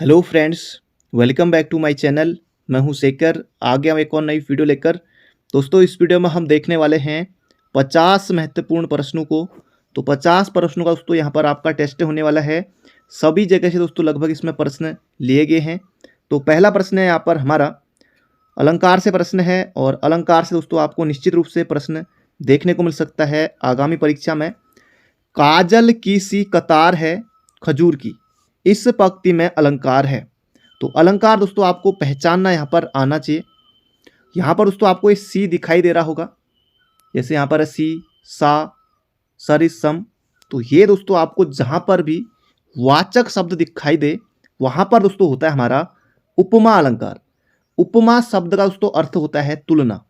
Hello friends, welcome back to my channel. मैं हूं शेखर, आ गया एक और नई वीडियो लेकर। दोस्तों, इस वीडियो में हम देखने वाले हैं 50 महत्वपूर्ण प्रश्नों को। तो 50 प्रश्नों का दोस्तों यहाँ पर आपका टेस्ट होने वाला है। सभी जगह से दोस्तों लगभग इसमें प्रश्न लिए गए हैं। तो पहला प्रश्न है यहाँ पर हमारा अलंकार से प्रश्न है, और अलंकार से दोस्तों आपको निश्चित रूप से प्रश्न देखने को मिल सकता है आगामी परीक्षा में। काजल की सी कतार है खजूर की, इस पंक्ति में अलंकार है। तो अलंकार दोस्तों आपको पहचानना यहाँ पर आना चाहिए। यहाँ पर दोस्तों आपको ये सी दिखाई दे रहा होगा, जैसे यहाँ पर है सी, सा, सरिस, सम। तो ये दोस्तों आपको जहाँ पर भी वाचक शब्द दिखाई दे वहाँ पर दोस्तों होता है हमारा उपमा अलंकार। उपमा शब्द का दोस्तों अर्थ होता है तुलना।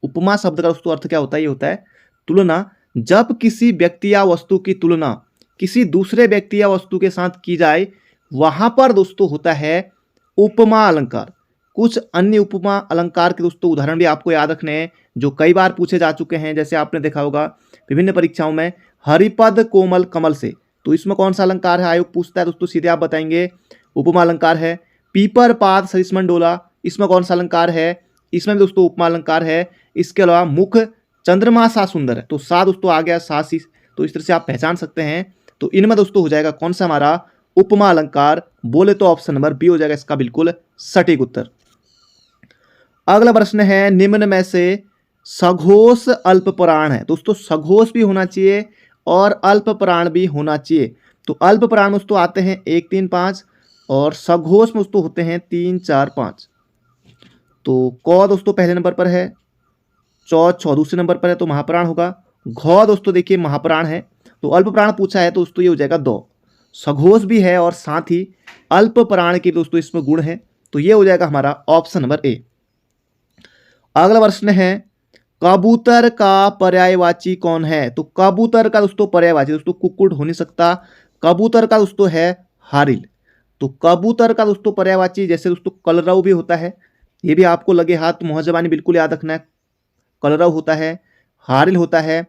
उपमा शब्द का दोस्तों अर्थ क्या होता है? ये होता है तुलना। जब किसी व्यक्ति या वस्तु की तुलना किसी दूसरे व्यक्ति या वस्तु के साथ की जाए, वहां पर दोस्तों होता है उपमा अलंकार। कुछ अन्य उपमा अलंकार के दोस्तों उदाहरण भी आपको याद रखने हैं, जो कई बार पूछे जा चुके हैं। जैसे आपने देखा होगा विभिन्न परीक्षाओं में, हरिपद कोमल कमल से, तो इसमें कौन सा अलंकार है? आयोग पूछता है दोस्तों, सीधे आप बताएंगे उपमा अलंकार है। पीपर पात सरिसमन डोला, इसमें कौन सा अलंकार है? इसमें भी दोस्तों उपमा अलंकार है। इसके अलावा मुख चंद्रमा सा सुंदर है, तो सा दोस्तों आ गया, सा सी। तो इस तरह से आप पहचान सकते हैं। तो इनमें दोस्तों हो जाएगा कौन सा हमारा उपमा अलंकार? बोले तो ऑप्शन नंबर बी हो जाएगा इसका बिल्कुल सटीक उत्तर। अगला प्रश्न है, निम्न में से सघोष अल्प प्राण है। दोस्तों सघोष भी होना चाहिए और अल्प प्राण भी होना चाहिए। तो अल्प प्राण दोस्तों आते हैं 1, 3, 5, और सघोष में दोस्तों होते हैं 3, 4, 5। तो क दोस्तों पहले नंबर पर है, छ दूसरे नंबर पर है, तो महाप्राण होगा। घ दोस्तों देखिए महाप्राण है, तो अल्प प्राण पूछा है तो दोस्तों ये हो जाएगा दो। सघोष भी है और साथ ही अल्प प्राण के दोस्तों इसमें गुण है, तो ये हो जाएगा हमारा ऑप्शन नंबर ए। अगला प्रश्न है, कबूतर का पर्यायवाची कौन है? तो कबूतर का दोस्तों पर्यायवाची दोस्तों कुक्कुट हो नहीं सकता। कबूतर का दोस्तों है हारिल। तो कबूतर का दोस्तों पर्यायवाची जैसे दोस्तों कलरव भी होता है, ये भी आपको लगे हाथ मुहजबानी बिल्कुल याद रखना है। कलरव होता है, हारिल होता है।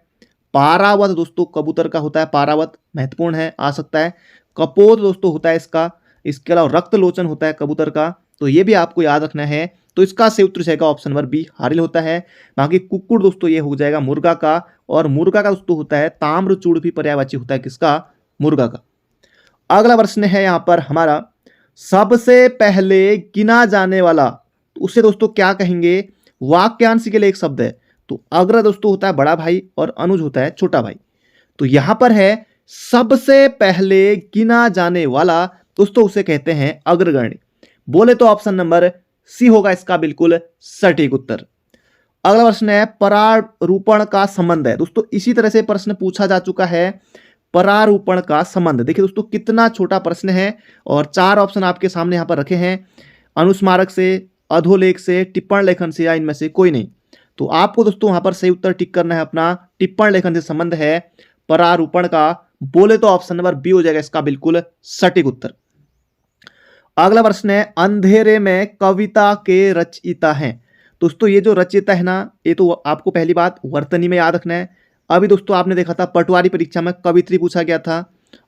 पारावत दोस्तों कबूतर का होता है, पारावत महत्वपूर्ण है, आ सकता है। कपोत दोस्तों होता है इसका। इसके अलावा रक्त लोचन होता है कबूतर का, तो ये भी आपको याद रखना है। तो इसका सही उत्तर जाएगा ऑप्शन नंबर बी, हारिल होता है। बाकी कुक्कुट दोस्तों ये हो जाएगा मुर्गा का, और मुर्गा का दोस्तों होता है ताम्रचूड़ भी पर्यायवाची होता है किसका? मुर्गा का। अगला प्रश्न है यहाँ पर हमारा, सबसे पहले गिना जाने वाला, तो उसे दोस्तों क्या कहेंगे? वाक्यांश के लिए एक शब्द है। तो अग्र दोस्तों होता है बड़ा भाई और अनुज होता है छोटा भाई। तो यहां पर है सबसे पहले गिना जाने वाला, दोस्तों उसे कहते हैं अग्रगण्य। बोले तो ऑप्शन नंबर सी होगा इसका बिल्कुल सटीक उत्तर। अगला प्रश्न है, परारूपण का संबंध है। दोस्तों इसी तरह से प्रश्न पूछा जा चुका है, परारूपण का संबंध। देखिए दोस्तों कितना छोटा प्रश्न है, और 4 ऑप्शन आपके सामने यहां पर रखे हैं, अनुस्मारक से, अधोलेख से, टिप्पण लेखन से, या इनमें से कोई नहीं। तो आपको दोस्तों वहां पर सही उत्तर टिक करना है अपना। टिप्पण लेखन से संबंध है परारूपण का। बोले तो ऑप्शन नंबर बी हो जाएगा इसका बिल्कुल सटीक उत्तर। अगला प्रश्न है, अंधेरे में कविता के रचयिता हैं। दोस्तों ये जो रचयिता है ना, ये तो आपको पहली बात वर्तनी में याद रखना है। अभी दोस्तों आपने देखा था पटवारी परीक्षा में कवित्री पूछा गया था,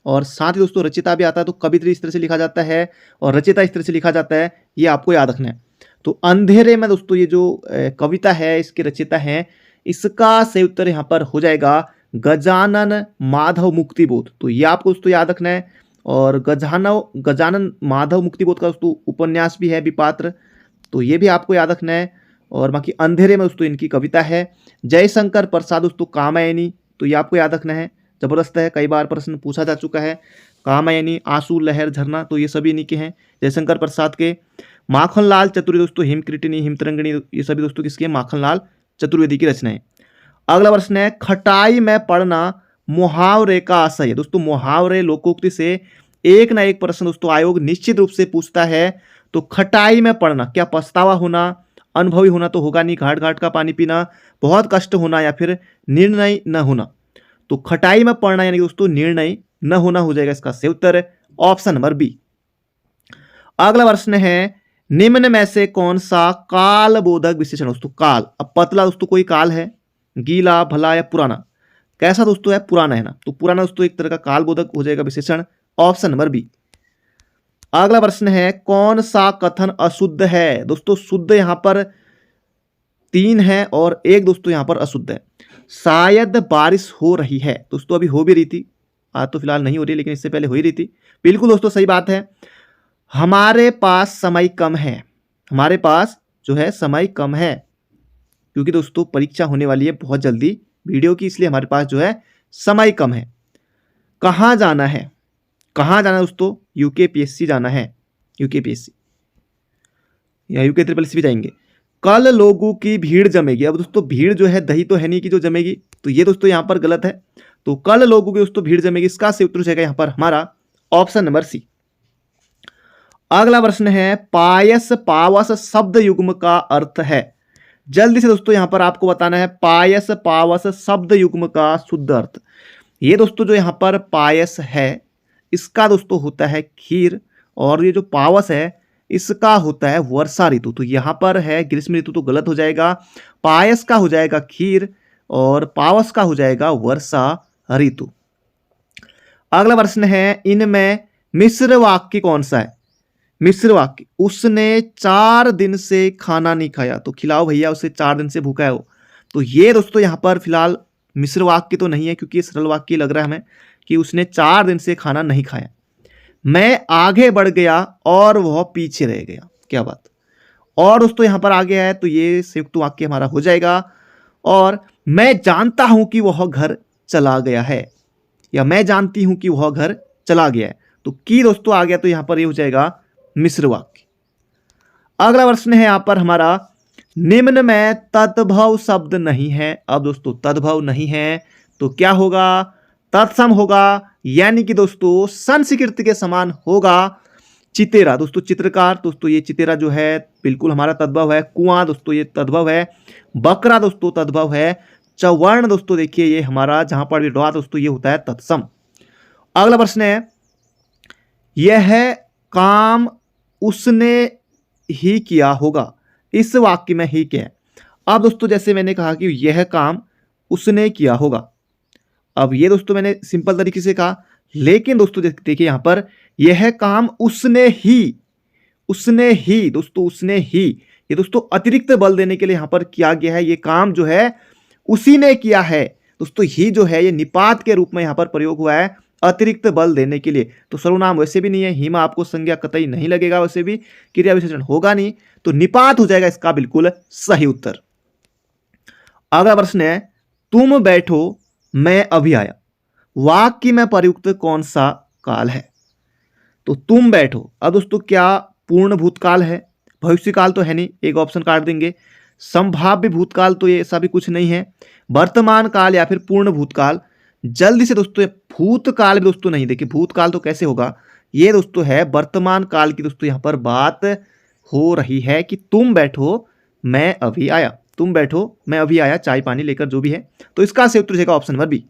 और साथ ही दोस्तों रचयिता भी आता है। तो कवित्री इस तरह से लिखा जाता है और रचयिता इस तरह से लिखा जाता है, ये आपको याद रखना है। तो अंधेरे में दोस्तों ये जो कविता है इसके रचयिता हैं, इसका सही उत्तर यहाँ पर हो जाएगा गजानन माधव मुक्तिबोध। तो ये आपको दोस्तों याद रखना है। और गजानन माधव मुक्तिबोध का दोस्तों उपन्यास भी है विपात्र, तो ये भी आपको याद रखना है। और बाकी अंधेरे में दोस्तों इनकी कविता है। जयशंकर प्रसाद दोस्तों कामायनी, तो ये आपको याद रखना है, जबरदस्त है, कई बार प्रश्न पूछा जा चुका है। कामायनी, आंसू, लहर, झरना, तो ये सभी इन्हीं के हैं, जयशंकर प्रसाद के। माखनलाल चतुर्वेदी दोस्तों हिमकृतिनी, हिमतरंगिणी, ये सभी दोस्तों किसके? माखनलाल चतुर्वेदी की रचना है। अगला प्रश्न है, खटाई में पढ़ना मुहावरे का आशय है। दोस्तों मुहावरे लोकोक्ति से एक ना एक प्रश्न दोस्तों आयोग निश्चित रूप से पूछता है। तो खटाई में पढ़ना, क्या पछतावा होना, अनुभवी होना तो होगा नहीं, घाट घाट का पानी पीना, बहुत कष्ट होना, या फिर निर्णय न होना। तो खटाई में पढ़ना यानी दोस्तों निर्णय न होना हो जाएगा इसका सही उत्तर, ऑप्शन नंबर बी। अगला प्रश्न है, निम्न में से कौन सा काल बोधक विशेषण? दोस्तों काल, अब पतला दोस्तों कोई काल है, गीला, भला या पुराना? कैसा दोस्तों है? पुराना है ना, तो पुराना दोस्तों एक तरह का काल बोधक हो जाएगा विशेषण, ऑप्शन नंबर बी। अगला प्रश्न है कौन सा कथन अशुद्ध है। दोस्तों शुद्ध यहां पर 3 है और एक दोस्तों यहां पर अशुद्ध है। शायद बारिश हो रही है, दोस्तों अभी हो भी रही थी, आज तो फिलहाल नहीं हो रही लेकिन इससे पहले हो ही रही थी। बिल्कुल दोस्तों सही बात है। हमारे पास समय कम है, हमारे पास जो है समय कम है, क्योंकि दोस्तों परीक्षा होने वाली है बहुत जल्दी वीडियो की, इसलिए हमारे पास जो है समय कम है। कहाँ जाना है, कहाँ जाना है दोस्तों, यूकेपीएससी जाना है, यूकेपीएससी या यूके ट्रिपल सी भी जाएंगे। कल लोगों की भीड़ जमेगी, अब दोस्तों भीड़ जो है दही तो है नहीं कि जो जमेगी, तो ये दोस्तों यहाँ पर गलत है। तो कल लोगों की दोस्तों भीड़ जमेगी, इसका सही उत्तर जाएगा यहाँ पर हमारा ऑप्शन नंबर सी। अगला प्रश्न है पायस पावस शब्द युग्म का अर्थ है। जल्दी से दोस्तों यहां पर आपको बताना है पायस पावस शब्द युग्म का शुद्ध अर्थ। ये दोस्तों जो यहां पर पायस है इसका दोस्तों होता है खीर, और ये जो पावस है इसका होता है वर्षा ऋतु। तो यहां पर है ग्रीष्म ऋतु, तो गलत हो जाएगा। पायस का हो जाएगा खीर और पावस का हो जाएगा वर्षा ऋतु। अगला प्रश्न है इनमें मिश्र वाक्य कौन सा है। मिश्र वाक्य, उसने 4 दिन से खाना नहीं खाया, तो खिलाओ भैया उसे, 4 दिन से भूखा है वो। तो ये दोस्तों यहाँ पर फिलहाल मिश्र वाक्य तो नहीं है, क्योंकि ये सरल वाक्य लग रहा है हमें कि उसने 4 दिन से खाना नहीं खाया। मैं आगे बढ़ गया और वह पीछे रह गया, क्या बात। और दोस्तों यहाँ पर आगे है तो ये संयुक्त वाक्य हमारा हो जाएगा। और मैं जानता हूं कि वह घर चला गया है, या मैं जानती हूं कि वह घर चला गया है, तो की दोस्तों आ गया, तो यहाँ पर ये हो जाएगा मिश्र वाक्य। अगला प्रश्न है यहां पर हमारा निम्न में तद्भव शब्द नहीं है। अब दोस्तों तद्भव नहीं है तो क्या होगा, तत्सम होगा, यानी कि दोस्तों संस्कृत के समान होगा चितेरा। दोस्तों चित्रकार, दोस्तों ये चितेरा जो है बिल्कुल हमारा तद्भव है। कुआं दोस्तों ये तद्भव है। बकरा दोस्तों तद्भव है। चवर्ण दोस्तों देखिए ये हमारा जहां पर डॉ दोस्तों ये होता है तत्सम। अगला प्रश्न है यह काम उसने ही किया होगा, इस वाक्य में ही क्या है। अब दोस्तों जैसे मैंने कहा कि यह काम उसने किया होगा, अब ये दोस्तों मैंने सिंपल तरीके से कहा, लेकिन दोस्तों देखिए यहां पर यह काम उसने ही दोस्तों उसने ही, ये दोस्तों अतिरिक्त बल देने के लिए यहां पर किया गया है। ये काम जो है उसी ने किया है। दोस्तों ही जो है ये निपात के रूप में यहां पर प्रयोग हुआ है अतिरिक्त बल देने के लिए। तो सर्वनाम वैसे भी नहीं है, हिम आपको संज्ञा कतई नहीं लगेगा, वैसे भी क्रिया विशेषण होगा नहीं, तो निपात हो जाएगा इसका बिल्कुल सही उत्तर। अगला प्रश्न है तुम बैठो मैं अभी आया, वाक्य में प्रयुक्त कौन सा काल है। तो तुम बैठो, अब दोस्तों क्या पूर्ण भूतकाल है, भविष्य काल तो है नहीं, एक ऑप्शन काट देंगे। संभाव्य भूतकाल तो ये ऐसा भी कुछ नहीं है। वर्तमान काल या फिर पूर्ण भूतकाल। जल्दी से दोस्तों भूतकाल भी दोस्तों नहीं, देखिए भूतकाल तो कैसे होगा, ये दोस्तों है वर्तमान काल की दोस्तों यहां पर बात हो रही है कि तुम बैठो मैं अभी आया, तुम बैठो मैं अभी आया, चाय पानी लेकर जो भी है, तो इसका सही उत्तर रहेगा ऑप्शन नंबर बी।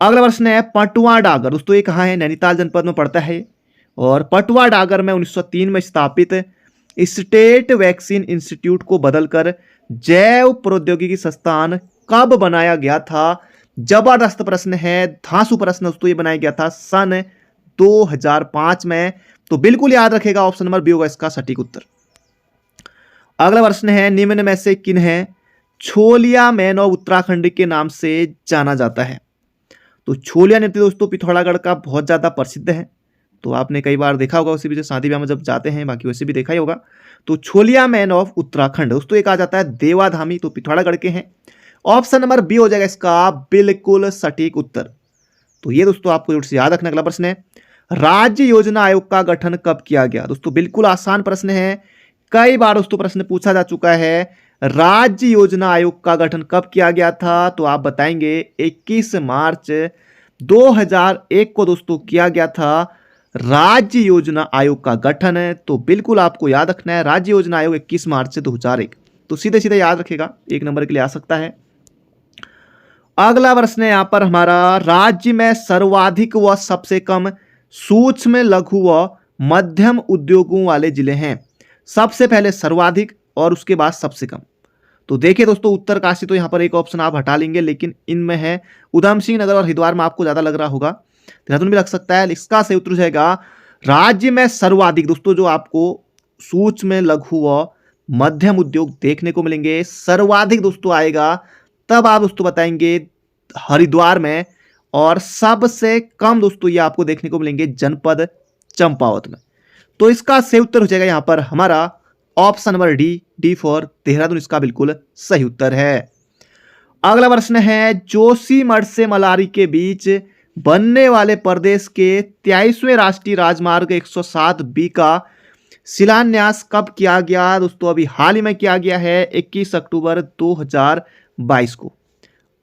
अगला प्रश्न है पटुआ डागर, दोस्तों ये कहाँ है, नैनीताल जनपद में पड़ता है। और पटुआ डागर में 1903 में स्थापित स्टेट वैक्सीन इंस्टीट्यूट को बदलकर जैव प्रौद्योगिकी संस्थान कब बनाया गया था। जबरदस्त प्रश्न है, धांसू प्रश्न दोस्तों ये बनाया गया था सन 2005 में, तो बिल्कुल याद रखेगा ऑप्शन नंबर बी होगा इसका सटीक उत्तर। अगला प्रश्न है निम्न में से किन्हें छोलिया मैन ऑफ उत्तराखंड के नाम से जाना जाता है। तो छोलिया नृत्य दोस्तों पिथौरागढ़ का बहुत ज्यादा प्रसिद्ध है, तो आपने कई बार देखा होगा, उसी भी शादी ब्याह में जब जाते हैं, बाकी वैसे भी देखा ही होगा। तो छोलिया मैन ऑफ उत्तराखंड दोस्तों एक आ जाता है देवाधामी, तो पिथौरागढ़ के हैं। ऑप्शन नंबर बी हो जाएगा इसका बिल्कुल सटीक उत्तर। तो ये दोस्तों आपको जरूर से याद रखना। अगला प्रश्न है राज्य योजना आयोग का गठन कब किया गया। दोस्तों बिल्कुल आसान प्रश्न है, कई बार दोस्तों प्रश्न पूछा जा चुका है। राज्य योजना आयोग का गठन कब किया गया था, तो आप बताएंगे 21 मार्च 2001 को दोस्तों किया गया था राज्य योजना आयोग का गठन है। तो बिल्कुल आपको याद रखना है राज्य योजना आयोग 21 मार्च 2001, तो सीधे सीधे याद रखेगा, एक नंबर के लिए आ सकता है। अगला प्रश्न है यहां पर हमारा राज्य में सर्वाधिक व सबसे कम सूक्ष्म लघु व मध्यम उद्योगों वाले जिले हैं। सबसे पहले सर्वाधिक और उसके बाद सबसे कम। तो देखिए दोस्तों उत्तरकाशी, तो यहां पर एक ऑप्शन आप हटा लेंगे, लेकिन इनमें है उधम सिंह नगर और हरिद्वार में आपको ज्यादा लग रहा होगा, देहरादून भी लग सकता है। इसका सही उत्तर जाएगा राज्य में सर्वाधिक दोस्तों जो आपको सूक्ष्म लघु व मध्यम उद्योग देखने को मिलेंगे, सर्वाधिक दोस्तों आएगा तब आप दोस्तों बताएंगे हरिद्वार में, और सबसे कम दोस्तों ये आपको देखने को मिलेंगे जनपद चंपावत में। तो इसका सही उत्तर हो जाएगा यहां पर हमारा option number D for Dehradun, इसका बिल्कुल सही उत्तर है। अगला प्रश्न है, जोशीमठ से मलारी के बीच बनने वाले प्रदेश के 23वें राष्ट्रीय राजमार्ग 107B का शिलान्यास कब किया गया? दोस्तों अभी हाल ही में किया गया है 21 अक्टूबर 2022 को।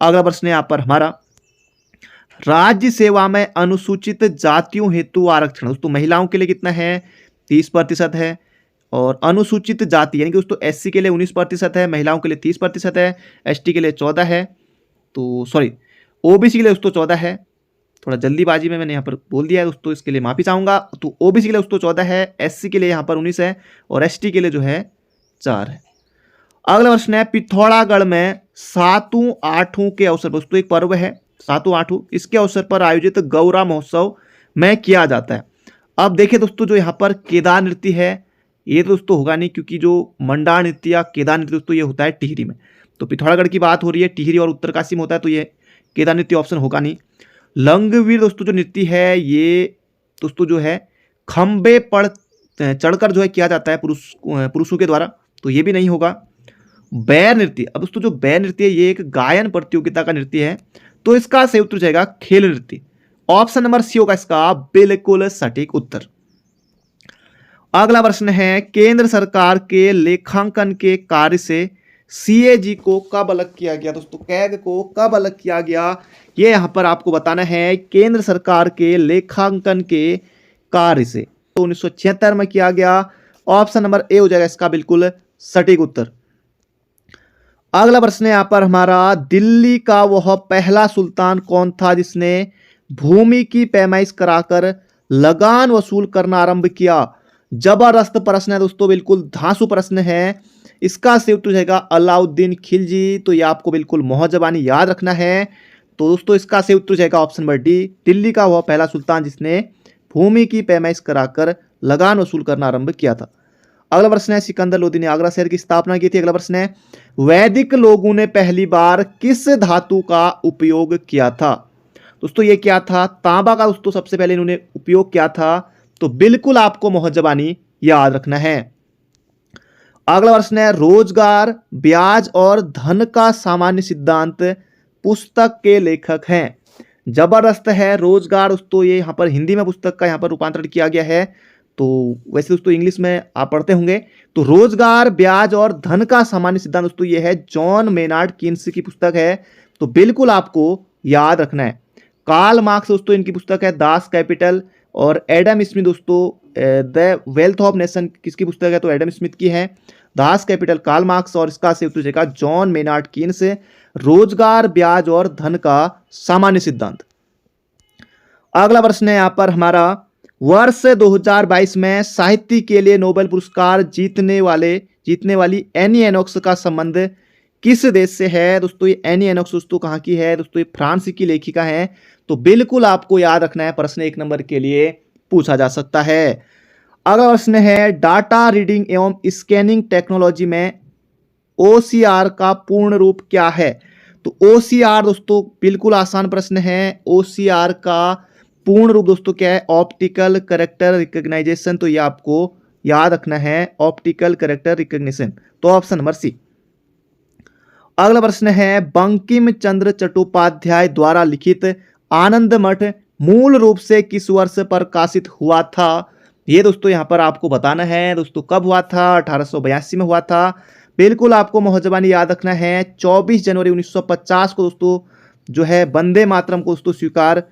अगला प्रश्न है यहां पर हमारा, राज्य सेवा में अनुसूचित जातियों हेतु आरक्षण दोस्तों महिलाओं के लिए कितना है? 30% है, और अनुसूचित जाति यानी कि दोस्तों एससी के लिए 19% है, महिलाओं के लिए 30% है, एसटी के लिए 14 है, तो सॉरी ओबीसी के लिए दोस्तों 14 है, थोड़ा जल्दीबाजी में मैंने यहाँ पर बोल दिया है दोस्तों, इसके लिए माफी चाहूंगा। तो ओबीसी के लिए दोस्तों 14 है, एससी के लिए यहाँ पर 19 है, और एसटी के लिए जो है 4 है। अगला प्रश्न है, पिथौरागढ़ में सातों आठों के अवसर पर दोस्तों एक पर्व है सातों आठों, इसके अवसर पर आयोजित गौरा महोत्सव में किया जाता है। अब देखिए दोस्तों जो यहाँ पर केदार नृत्य है ये दोस्तों होगा नहीं, क्योंकि जो मंडार नृत्य या केदार नृत्य दोस्तों ये होता है टिहरी में। तो पिथौरागढ़ की बात हो रही है, टिहरी और उत्तरकाशी में होता है, तो ये केदार नृत्य ऑप्शन होगा नहीं। लंगवीर दोस्तों जो नृत्य है ये दोस्तों जो है खंबे पर चढ़कर जो है किया जाता है पुरुषों के द्वारा, तो ये भी नहीं होगा। बैर नृत्य, अब दोस्तों जो बैर नृत्य है ये एक गायन प्रतियोगिता का नृत्य है, तो इसका सही उत्तर जाएगा खेल नृत्य। ऑप्शन नंबर सी होगा इसका बिल्कुल सटीक उत्तर। अगला प्रश्न है, केंद्र सरकार के लेखांकन के कार्य से सीएजी को कब अलग किया गया? दोस्तों कैग को कब अलग किया गया ये यहां पर आपको बताना है। केंद्र सरकार के लेखांकन के कार्य से तो 1976 में किया गया। ऑप्शन नंबर ए हो जाएगा इसका बिल्कुल सटीक उत्तर। अगला प्रश्न है यहां पर हमारा, दिल्ली का वह पहला सुल्तान कौन था जिसने भूमि की पैमाइश कराकर लगान वसूल करना आरंभ किया? जबरदस्त प्रश्न है दोस्तों, बिल्कुल धांसू प्रश्न है। इसका सही उत्तर जाएगा अलाउद्दीन खिलजी, तो ये आपको बिल्कुल मोहजबानी याद रखना है। तो दोस्तों इसका सही उत्तर जाएगा ऑप्शन नंबर डी, दिल्ली का वह पहला सुल्तान जिसने भूमि की पैमाइश कराकर लगान वसूल करना आरंभ किया था। अगला प्रश्न है, सिकंदर लोदी ने आगरा शहर की स्थापना की थी। अगला प्रश्न है, वैदिक लोगों ने पहली बार किस धातु का उपयोग किया था? दोस्तों ये क्या था? तांबा का दोस्तों सबसे पहले इन्होंने उपयोग किया था, तो बिल्कुल आपको मोहजबानी याद रखना है। अगला प्रश्न है, रोजगार, ब्याज और धन का सामान्य सिद्धांत पुस्तक के लेखक हैं। जबरदस्त है, रोजगार दोस्तों ये यहाँ पर हिंदी में पुस्तक का यहाँ पर रूपांतरण किया गया है, तो वैसे दोस्तों इंग्लिश में आप पढ़ते होंगे। तो रोजगार, ब्याज और धन का सामान्य सिद्धांत दोस्तों ये है जॉन मेनार्ड कीन्स की पुस्तक है, तो बिल्कुल आपको याद रखना है। कार्ल मार्क्स दोस्तों इनकी पुस्तक है दास कैपिटल, और एडम स्मिथ दोस्तों द वेल्थ ऑफ नेशन किसकी पुस्तक है? तो एडम स्मिथ की है। दास कैपिटल कार्ल मार्क्स, और इसका सही उत्तर जाएगा जॉन मेनार्ड कीन्स, रोजगार, ब्याज और धन का सामान्य सिद्धांत। अगला प्रश्न है यहाँ पर हमारा, वर्ष 2022 में साहित्य के लिए नोबेल पुरस्कार जीतने वाली एनी एनोक्स का संबंध किस देश से है? दोस्तों ये एनी एनोक्स दोस्तों कहाँ की है? दोस्तों ये फ्रांस की लेखिका है, तो बिल्कुल आपको याद रखना है, प्रश्न 1 नंबर के लिए पूछा जा सकता है। अगला प्रश्न है, डाटा रीडिंग एवं स्कैनिंग टेक्नोलॉजी में OCR का पूर्ण रूप क्या है? तो OCR दोस्तों बिल्कुल आसान प्रश्न है। OCR का पूर्ण रूप दोस्तों क्या है? ऑप्टिकल कैरेक्टर रिकॉग्नाइजेशन, तो ये आपको याद रखना है, ऑप्टिकल कैरेक्टर रिकॉग्निशन, तो ऑप्शन नंबर सी। अगला प्रश्न है, बंकिम चंद्र चट्टोपाध्याय द्वारा लिखित आनंद मठ मूल रूप से किस वर्ष प्रकाशित हुआ था? ये दोस्तों यहां पर आपको बताना है दोस्तों कब हुआ था? 1882 में हुआ था। बिल्कुल आपको मोहजबानी याद रखना है। 24 जनवरी 1950 को दोस्तों जो है वंदे मातरम को दोस्तों स्वीकार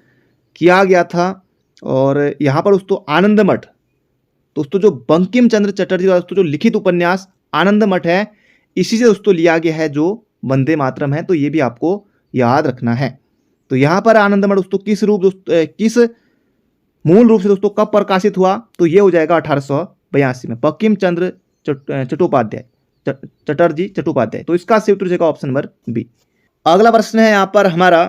किया गया था। और यहाँ पर दोस्तों आनंद मठ दोस्तों जो बंकिम चंद्र चटर्जी द्वारा दोस्तों जो लिखित उपन्यास आनंद मठ है, इसी से दोस्तों लिया गया है जो वंदे मातरम है, तो ये भी आपको याद रखना है। तो यहाँ पर आनंद मठ दोस्तों किस मूल रूप से दोस्तों कब प्रकाशित हुआ? तो ये हो जाएगा 1882 में, बंकिम चंद्र चटर्जी चट्टोपाध्याय, तो इसका सही उत्तर जाएगा ऑप्शन नंबर बी। अगला प्रश्न है यहाँ पर हमारा,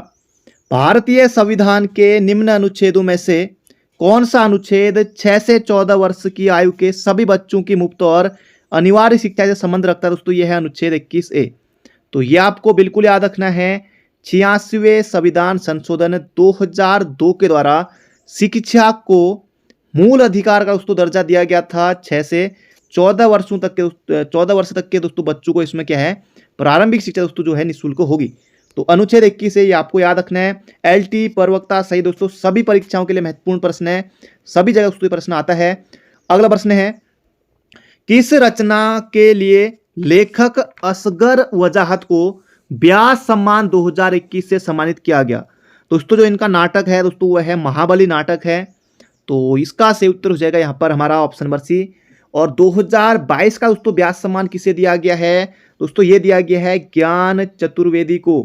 भारतीय संविधान के निम्न अनुच्छेदों में से कौन सा अनुच्छेद 6 से 14 वर्ष की आयु के सभी बच्चों की मुफ्त और अनिवार्य शिक्षा से संबंध रखता है दोस्तों? यह है अनुच्छेद 21A। तो ये आपको बिल्कुल याद रखना है। 86वें संविधान संशोधन 2002 के द्वारा शिक्षा को मूल अधिकार का दोस्तों दर्जा दिया गया था। 6 से 14 वर्षों तक के 14 वर्ष तक के दोस्तों बच्चों को इसमें क्या है, प्रारंभिक शिक्षा दोस्तों जो है निःशुल्क होगी। तो अनुच्छेद 21 से ये आपको याद रखना है। एलटी प्रवक्ता सही दोस्तों सभी परीक्षाओं के लिए महत्वपूर्ण प्रश्न है, सभी जगह दोस्तों प्रश्न आता है। अगला प्रश्न है, किस रचना के लिए लेखक असगर वजाहत को व्यास सम्मान 2021 से सम्मानित किया गया? दोस्तों जो इनका नाटक है दोस्तों वह है महाबली नाटक है। तो इसका सही उत्तर हो जाएगा यहाँ पर हमारा ऑप्शन नंबर सी। और 2022 का दोस्तों व्यास सम्मान किसे दिया गया है? दोस्तों ये दिया गया है ज्ञान चतुर्वेदी को।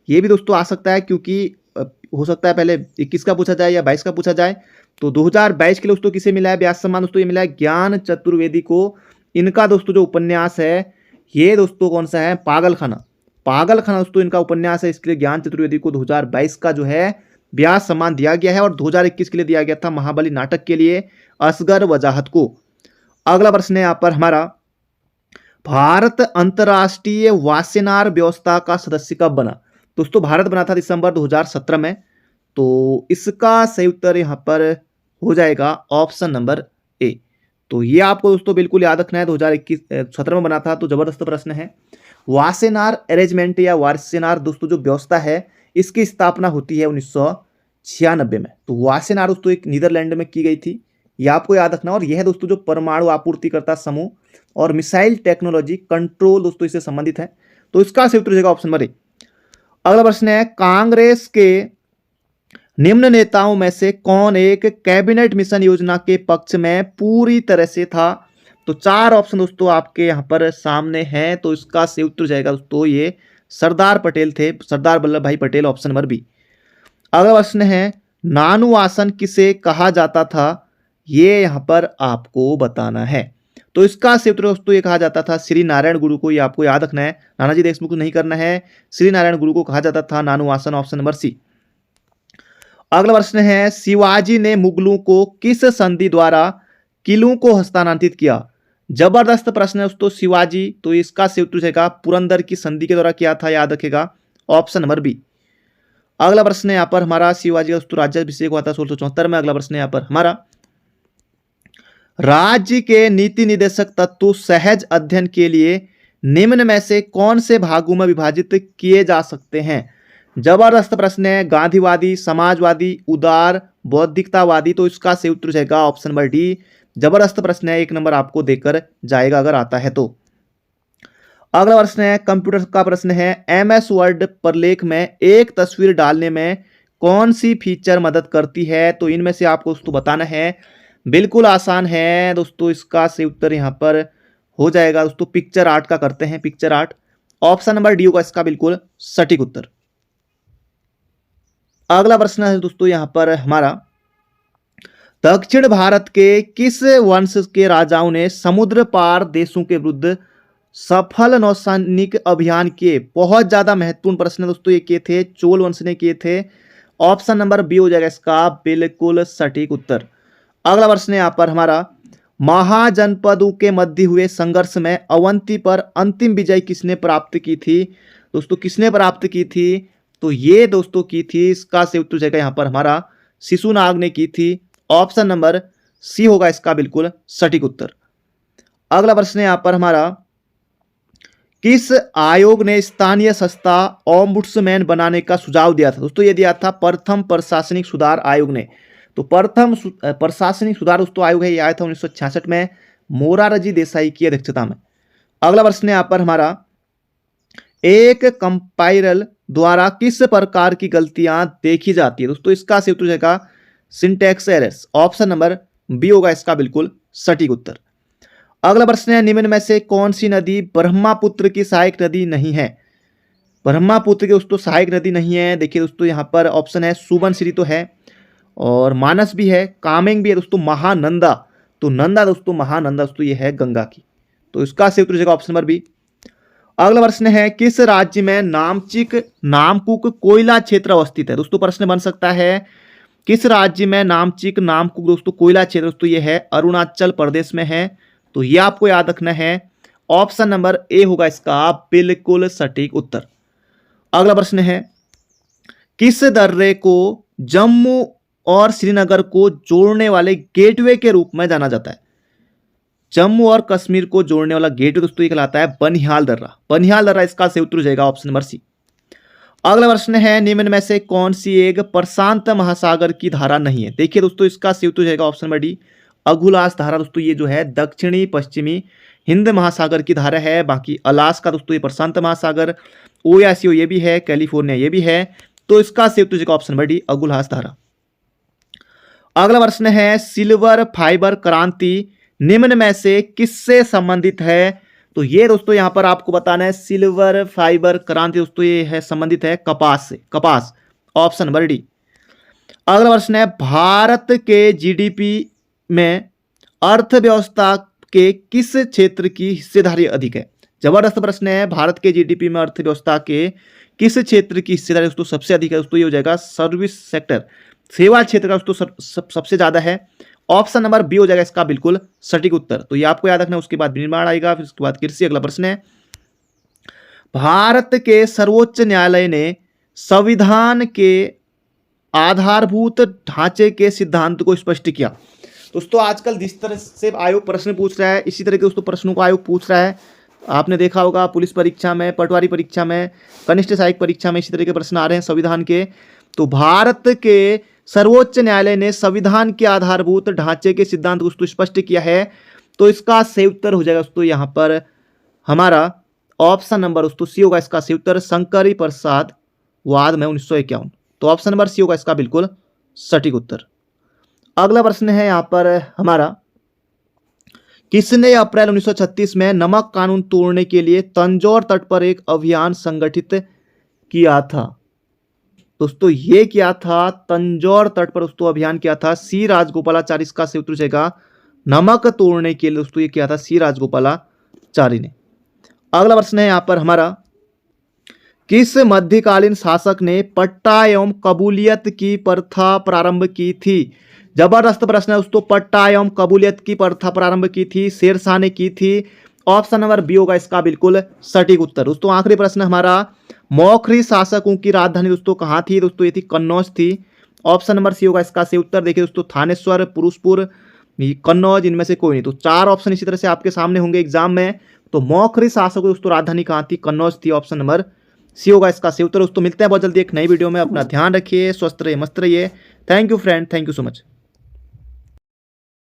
ये भी दोस्तों आ सकता है क्योंकि हो सकता है पहले 21 का पूछा जाए या 22 का पूछा जाए। तो 2022 के लिए दोस्तों किसे मिला है व्यास सम्मान? दोस्तों ये मिला है ज्ञान चतुर्वेदी को। इनका दोस्तों जो उपन्यास है ये दोस्तों कौन सा है? पागलखाना। पागलखाना दोस्तों इनका उपन्यास है, इसके लिए ज्ञान चतुर्वेदी को 2022 का जो है व्यास सम्मान दिया गया है। और 2021 के लिए दिया गया था महाबली नाटक के लिए असगर वजाहत को। अगला प्रश्न है यहाँ पर हमारा, भारत अंतर्राष्ट्रीय वासेनार व्यवस्था का सदस्य कब बना? दोस्तों भारत बना था दिसंबर 2017 में। तो इसका सही उत्तर यहाँ पर हो जाएगा ऑप्शन नंबर ए। तो ये आपको दोस्तों बिल्कुल याद रखना है। 2017 में बना था। तो जबरदस्त प्रश्न है। वासेनार अरेंजमेंट या वासेनार दोस्तों जो व्यवस्था है इसकी स्थापना होती है 1996 में। तो वासेनार दोस्तों एक नीदरलैंड में की गई थी, यह आपको याद रखना। और यह दोस्तों जो परमाणु आपूर्तिकर्ता समूह और मिसाइल टेक्नोलॉजी कंट्रोल दोस्तों इससे संबंधित है। तो इसका सही उत्तर हो जाएगा ऑप्शन नंबर ए। अगला प्रश्न है, कांग्रेस के निम्न नेताओं में से कौन एक कैबिनेट मिशन योजना के पक्ष में पूरी तरह से था? तो 4 ऑप्शन दोस्तों आपके यहाँ पर सामने हैं। तो इसका सही उत्तर जाएगा दोस्तों ये सरदार पटेल थे, सरदार वल्लभ भाई पटेल, ऑप्शन नंबर बी। अगला प्रश्न है, नानू आसन किसे कहा जाता था? ये यहाँ पर आपको बताना है। तो इसका सही उत्तर दोस्तों ये कहा जाता था श्री नारायण गुरु को। ये आपको याद रखना है, नानाजी देशमुख नहीं करना है। श्री नारायण गुरु को कहा जाता था नानू आसन, ऑप्शन नंबर सी। अगला प्रश्न है, शिवाजी ने मुगलों को किस संधि द्वारा किलों को हस्तांतरित किया? जबरदस्त प्रश्न है दोस्तों शिवाजी। तो इसका सही उत्तर जाएगा पुरंदर की संधि के द्वारा किया था, याद रखेगा, ऑप्शन नंबर बी। अगला प्रश्न है यहाँ पर हमारा, शिवाजी का दोस्तों राज्याभिषेक हुआ था 1674 में। अगला प्रश्न है यहाँ पर हमारा, राज्य के नीति निदेशक तत्व सहज अध्ययन के लिए निम्न में से कौन से भागों में विभाजित किए जा सकते हैं? जबरदस्त प्रश्न है। गांधीवादी, समाजवादी, उदार, बौद्धिकतावादी। तो इसका सही उत्तर जाएगा ऑप्शन नंबर डी। जबरदस्त प्रश्न है, 1 नंबर आपको देकर जाएगा अगर आता है तो। अगला प्रश्न है, कंप्यूटर का प्रश्न है, MS वर्ड प्रलेख में एक तस्वीर डालने में कौन सी फीचर मदद करती है? तो इनमें से आपको दोस्तों बताना है। बिल्कुल आसान है दोस्तों, इसका सही उत्तर यहाँ पर हो जाएगा दोस्तों पिक्चर आर्ट का करते हैं, picture art, option number D होगा इसका बिल्कुल सटीक उत्तर। अगला प्रश्न है दोस्तों यहाँ पर हमारा, दक्षिण भारत के किस वंश के राजाओं ने समुद्र पार देशों के विरुद्ध सफल नौसैनिक अभियान किए? बहुत ज्यादा महत्वपूर्ण प्रश्न है दोस्तों, ये किए थे चोल वंश ने किए थे, ऑप्शन नंबर बी हो जाएगा इसका बिल्कुल सटीक उत्तर। अगला प्रश्न है यहाँ पर हमारा, महाजनपदों के मध्य हुए संघर्ष में अवंती पर अंतिम विजय किसने प्राप्त की थी? दोस्तों किसने प्राप्त की थी? तो ये दोस्तों की थी, इसका सही उत्तर जाएगा यहाँ पर हमारा शिशुनाग ने की थी, ऑप्शन नंबर सी होगा इसका बिल्कुल सटीक उत्तर। अगला प्रश्न है यहाँ पर हमारा, किस आयोग ने स्थानीय संस्था ओम्बुड्समैन बनाने का सुझाव दिया था? दोस्तों ये दिया था प्रथम प्रशासनिक सुधार आयोग ने। तो प्रथम प्रशासनिक सुधार दोस्तों आयोग है, ये आया था 1966 में मोरारजी देसाई की अध्यक्षता में। अगला प्रश्न है यहाँ पर हमारा, एक कंपाइलर द्वारा किस प्रकार की गलतियां देखी जाती है? दोस्तों इसका सही उत्तर जाएगा syntax errors, option number B होगा इसका बिल्कुल सटीक उत्तर। अगला प्रश्न है, निम्न में से कौन सी नदी ब्रह्मपुत्र की सहायक नदी नहीं है? ब्रह्मपुत्र की दोस्तों सहायक नदी नहीं है। देखिए दोस्तों यहाँ पर ऑप्शन है सुबनसिरी तो है, और मानस भी है, कामेंग भी है दोस्तों, महानंदा। तो नंदा दोस्तों, महानंदा दोस्तों ये है गंगा की। तो इसका सही उत्तर जाएगा ऑप्शन नंबर बी। अगला प्रश्न है, किस राज्य में नामकुक कोयला क्षेत्र अवस्थित है? दोस्तों प्रश्न बन सकता है किस राज्य में नामचिक नामकुक दोस्तों कोयला क्षेत्र दोस्तों ये है अरुणाचल प्रदेश में है। तो ये आपको याद रखना है। ऑप्शन नंबर ए होगा इसका बिल्कुल सटीक उत्तर। अगला प्रश्न है किस दर्रे को जम्मू और श्रीनगर को जोड़ने वाले गेटवे के रूप में जाना जाता है। जम्मू और कश्मीर को जोड़ने वाला गेटवे दोस्तों ये कहलाता है बनिहाल दर्रा। बनिहाल दर्रा इसका सही उत्तर हो जाएगा ऑप्शन नंबर सी। अगला प्रश्न है निम्न में से कौन सी एक प्रशांत महासागर की धारा नहीं है। देखिए दोस्तों इसका सही उत्तर हो जाएगा ऑप्शन नंबर डी अगुलास धारा। दोस्तों ये जो है दक्षिणी पश्चिमी हिंद महासागर की धारा है। बाकी अलास्का दोस्तों ये प्रशांत महासागर, ओयासियो ये भी है, कैलिफोर्निया ये भी है। तो इसका सही उत्तर हो जाएगा ऑप्शन नंबर डी अगुलास धारा। अगला प्रश्न है सिल्वर फाइबर क्रांति निम्न में से किससे संबंधित है। तो ये दोस्तों यहां पर आपको बताना है सिल्वर फाइबर क्रांति दोस्तों ये है संबंधित है कपास से, कपास ऑप्शन नंबर डी। अगला प्रश्न है भारत के जीडीपी में अर्थव्यवस्था के किस क्षेत्र की हिस्सेदारी अधिक है। जबरदस्त प्रश्न है। भारत के जीडीपी में अर्थव्यवस्था के किस क्षेत्र की हिस्सेदारी दोस्तों सबसे अधिक है। दोस्तों ये हो जाएगा सर्विस सेक्टर, सेवा क्षेत्र का दोस्तों सबसे ज्यादा है। ऑप्शन नंबर बी हो जाएगा इसका बिल्कुल सटीक उत्तर। तो ये आपको याद रखना है। उसके बाद निर्माण आएगा, फिर उसके बाद कृषि। अगला प्रश्न है भारत के सर्वोच्च न्यायालय ने संविधान के आधारभूत ढांचे के सिद्धांत को स्पष्ट किया। दोस्तों आजकल जिस तरह से आयोग प्रश्न पूछ रहा है इसी तरह के दोस्तों प्रश्नों को आयोग पूछ रहा है। आपने देखा होगा पुलिस परीक्षा में, पटवारी परीक्षा में, कनिष्ठ सहायक परीक्षा में इसी तरह के प्रश्न आ रहे हैं संविधान के। तो भारत के सर्वोच्च न्यायालय ने संविधान के आधारभूत ढांचे के सिद्धांत को दोस्तों स्पष्ट किया है। तो इसका सही उत्तर हो जाएगा दोस्तों यहाँ पर हमारा ऑप्शन नंबर दोस्तों सी होगा इसका सही उत्तर शंकरी प्रसाद वाद में 1951। तो ऑप्शन नंबर सी होगा इसका बिल्कुल सटीक उत्तर। अगला प्रश्न है यहाँ पर हमारा किसने अप्रैल 1936 में नमक कानून तोड़ने के लिए तंजौर तट पर एक अभियान संगठित किया था। दोस्तों ये क्या था तंजौर तट पर दोस्तों अभियान किया था सी राजगोपालाचारी। इसका सही उत्तर हो जाएगा नमक तोड़ने के लिए दोस्तों ये किया था सी राजगोपालाचारी ने। अगला प्रश्न है यहाँ पर हमारा किस मध्यकालीन शासक ने पट्टा एवं कबूलियत की प्रथा प्रारंभ की थी। जबरदस्त प्रश्न है दोस्तों। पट्टा एवं कबूलियत की प्रथा प्रारंभ की थी शेरशाह ने की थी। ऑप्शन नंबर बी होगा इसका बिल्कुल सटीक उत्तर। दोस्तों आखिरी प्रश्न हमारा मौखरी शासकों की राजधानी दोस्तों कहाँ थी। दोस्तों ये थी कन्नौज थी। ऑप्शन नंबर सी होगा इसका सही उत्तर। देखिए दोस्तों थानेश्वर, पुरुषपुर, कन्नौज इनमें से कोई नहीं। तो चार ऑप्शन इसी तरह से आपके सामने होंगे एग्जाम में। तो मौखरी शासकों दोस्तों राजधानी कहाँ थी, कन्नौज थी। ऑप्शन नंबर सी होगा इसका सही उत्तर। दोस्तों मिलते हैं बहुत जल्दी एक नई वीडियो में। अपना ध्यान रखिए, स्वस्थ रहिए, मस्त रहिए। Thank you friend, thank you so much.